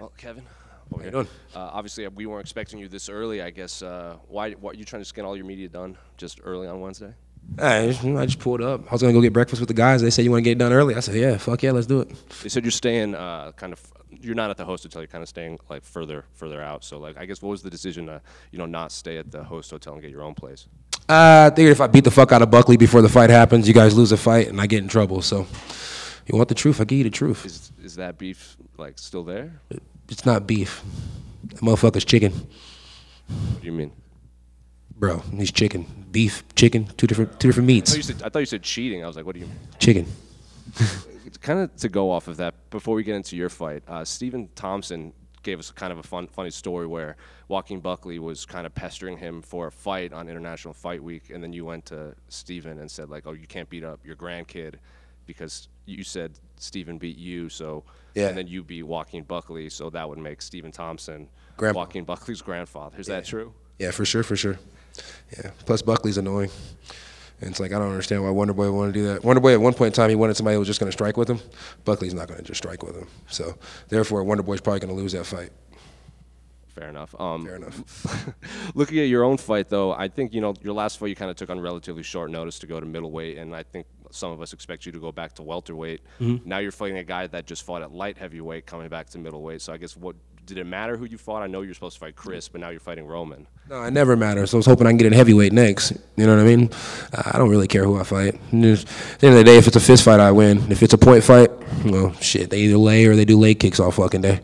Well, Kevin, how you doing? obviously we weren't expecting you this early. I guess why are you trying to get all your media done just early on Wednesday? I just pulled up. I was gonna go get breakfast with the guys. They said you want to get it done early. I said, yeah, fuck yeah, let's do it. They said you're staying you're not at the host hotel. You're kind of staying like further out. So like I guess what was the decision to not stay at the host hotel and get your own place? I figured if I beat the fuck out of Buckley before the fight happens, you guys lose a fight and I get in trouble. So you want the truth? I give you the truth. Is that beef like still there? It's not beef. That motherfucker's chicken. What do you mean? Bro, he's chicken. Beef, chicken, two different meats. I thought you said cheating. I was like, what do you mean? Chicken. Kind of to go off of that, before we get into your fight, Stephen Thompson gave us kind of a funny story where Joaquin Buckley was kind of pestering him for a fight on International Fight Week, and then you went to Stephen and said like, oh, you can't beat up your grandkid because you said Stephen beat you, so yeah. And then you beat Joaquin Buckley, so that would make Stephen Thompson Joaquin Buckley's grandfather. Is that true? Yeah, for sure. Yeah. Plus Buckley's annoying. And it's like, I don't understand why Wonder Boy would want to do that. Wonder Boy, at one point in time, he wanted somebody who was just going to strike with him. Buckley's not going to just strike with him. So, therefore, Wonder Boy's probably going to lose that fight. Fair enough. Fair enough. Looking at your own fight, though, I think, your last fight you kind of took on relatively short notice to go to middleweight, and I think some of us expect you to go back to welterweight. Mm-hmm. Now you're fighting a guy that just fought at light heavyweight, coming back to middleweight. So I guess did it matter who you fought? I know you're supposed to fight Chris, but now you're fighting Roman. No, it never matters. So I was hoping I can get in heavyweight next. You know what I mean? I don't really care who I fight. At the end of the day, if it's a fist fight, I win. If it's a point fight, well, shit, they either lay or they do leg kicks all fucking day.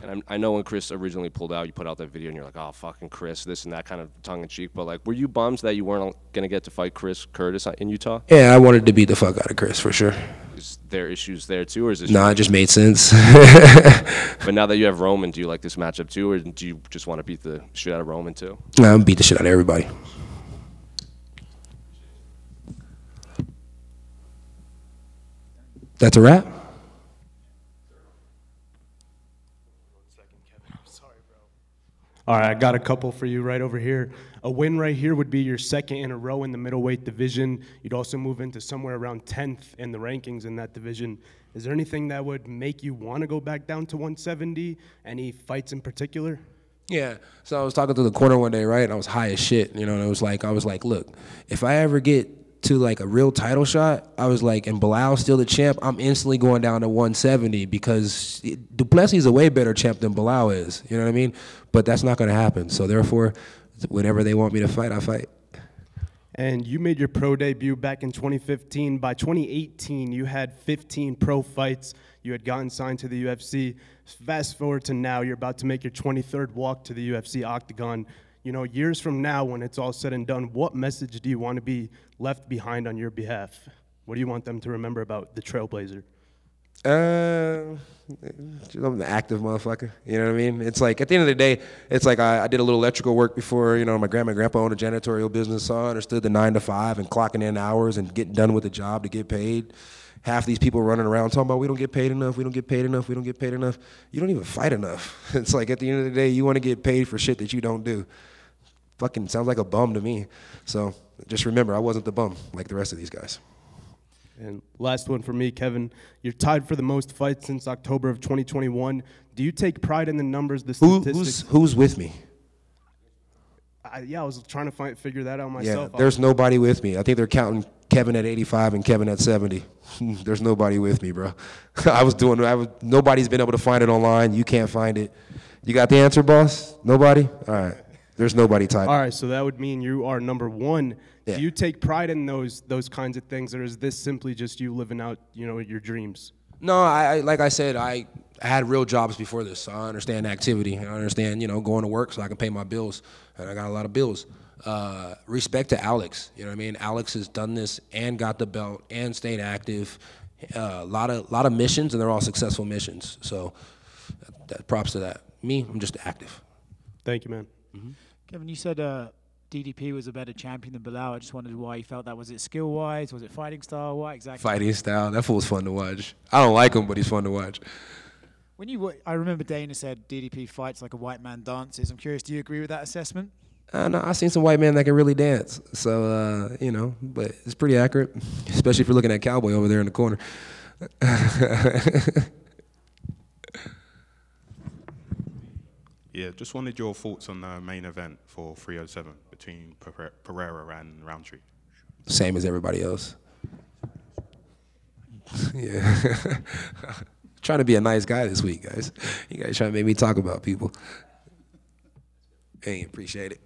And I know when Chris originally pulled out, you put out that video and you're like, oh, fucking Chris, this and that, kind of tongue-in-cheek. But, like, were you bummed that you weren't going to get to fight Chris Curtis in Utah? Yeah, I wanted to beat the fuck out of Chris, for sure. Is there issues there, too, or is this... Nah, it just made sense. But now that you have Roman, do you like this matchup, too, or do you just want to beat the shit out of Roman, too? Nah, I'm beat the shit out of everybody. That's a wrap? All right, I got a couple for you right over here. A win right here would be your second in a row in the middleweight division. You'd also move into somewhere around 10th in the rankings in that division. Is there anything that would make you want to go back down to 170? Any fights in particular? Yeah, so I was talking to the corner one day, right? And I was high as shit, and I was like, look, if I ever get to like a real title shot, I was like, and Bilal's still the champ, I'm instantly going down to 170 because Duplessis is a way better champ than Bilal is, you know what I mean? But that's not going to happen. So therefore, whenever they want me to fight, I fight. And you made your pro debut back in 2015. By 2018, you had 15 pro fights. You had gotten signed to the UFC. Fast forward to now, you're about to make your 23rd walk to the UFC octagon. Years from now, when it's all said and done, what message do you want to be left behind on your behalf? What do you want them to remember about the Trailblazer? I'm an active motherfucker. You know what I mean? It's like, at the end of the day, it's like I did a little electrical work before. My grandma and grandpa owned a janitorial business, so I understood the 9 to 5 and clocking in hours and getting done with the job to get paid. Half these people running around talking about we don't get paid enough, we don't get paid enough, we don't get paid enough. You don't even fight enough. It's like, at the end of the day, you want to get paid for shit that you don't do. Fucking sounds like a bum to me. So just remember, I wasn't the bum like the rest of these guys. And last one for me, Kevin. You're tied for the most fights since October of 2021. Do you take pride in the numbers, the statistics? Who's with me? I was trying to figure that out myself. Yeah, there's nobody with me. I think they're counting Kevin at 85 and Kevin at 70. There's nobody with me, bro. Nobody's been able to find it online. You can't find it. You got the answer, boss? Nobody? All right. There's nobody tied. All right, so that would mean you are number one. Yeah. Do you take pride in those kinds of things, or is this simply just you living out, your dreams? No, like I said, I had real jobs before this, so I understand activity. I understand, going to work so I can pay my bills, and I got a lot of bills. Respect to Alex, you know what I mean? Alex has done this and got the belt and stayed active. A lot of missions, and they're all successful missions. So, props to that. Me, I'm just active. Thank you, man. Mm-hmm. Kevin, you said DDP was a better champion than Bilal. I just wondered why you felt that. Was it skill-wise? Was it fighting style? What exactly? Fighting style. That fool's fun to watch. I don't like him, but he's fun to watch. I remember Dana said DDP fights like a white man dances. I'm curious, do you agree with that assessment? No, I've seen some white men that can really dance. So, but it's pretty accurate, especially if you're looking at Cowboy over there in the corner. Yeah, just wanted your thoughts on the main event for 307 between Pereira and Roundtree. Same as everybody else. Yeah. Trying to be a nice guy this week, guys. You guys trying to make me talk about people. Hey, appreciate it.